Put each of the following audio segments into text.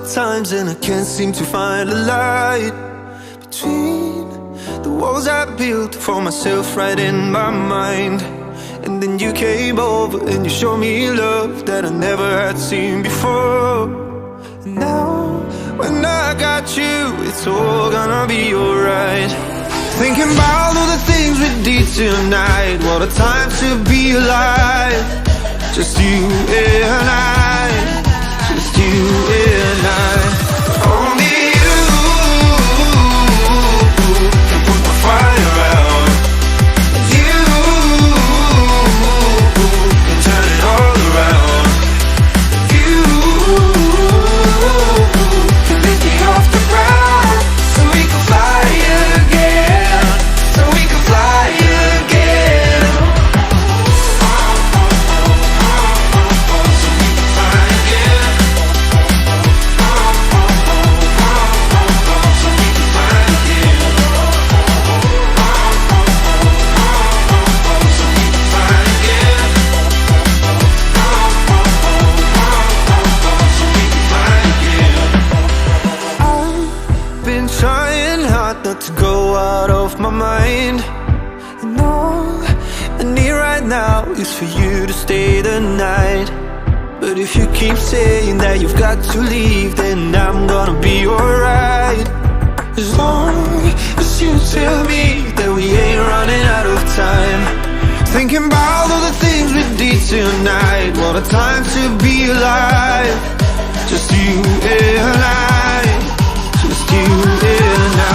sometimes and I can't seem to find a light between the walls I built for myself right in my mind. And then you came over and you showed me love that I never had seen before. And now when I got you, it's all gonna be alright. Thinking about all the things we did tonight. What a time to be alive. Just you and I, just you and I. Only you can put my fire out. You can turn it all around. You can lift me off the ground so we can fly again, so we can fly again. To go out of my mind, and all I need right now is for you to stay the night. But if you keep saying that you've got to leave, then I'm gonna be alright. As long as you tell me that we ain't running out of time. Thinking about all the things we did tonight. What a time to be alive. Just you and I, just you and I.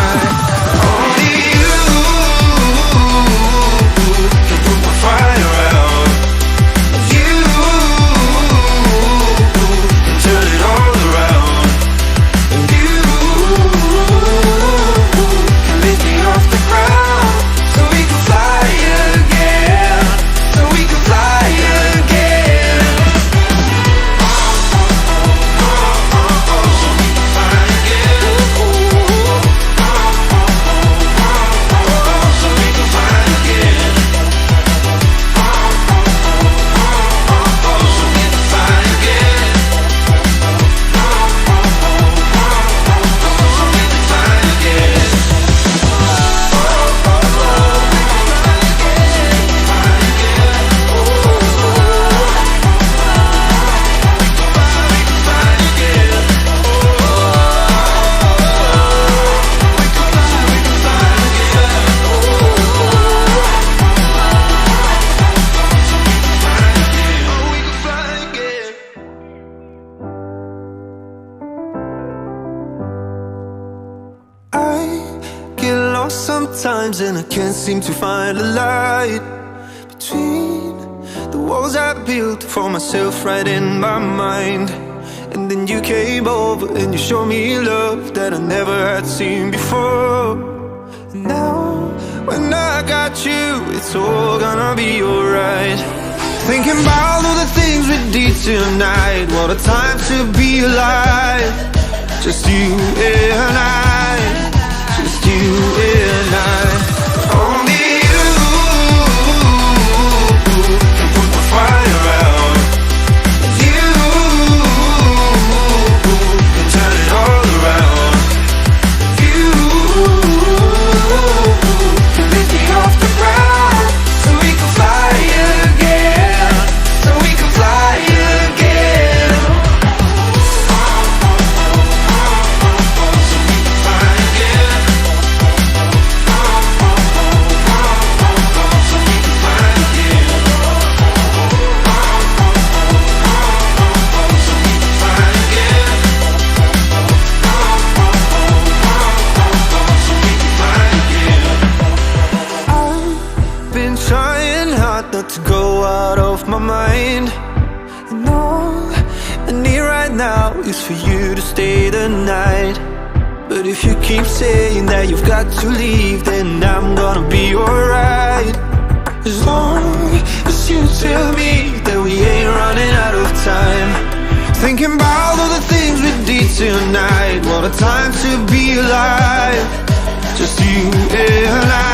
Sometimes and I can't seem to find a light between the walls I built for myself right in my mind. And then you came over and you showed me love that I never had seen before. And now when I got you, it's all gonna be alright. Thinking about all the things we did tonight. What a time to be alive. Just you and I, just you and I. Only you can put my fire out. You can turn it all around. You can lift me off the ground so we can fly again, so we can fly again. To go out of my mind, and all I need right now is for you to stay the night. But if you keep saying that you've got to leave, then I'm gonna be alright. As long as you tell me that we ain't running out of time. Thinking about all the things we did tonight. What a time to be alive. Just you and I.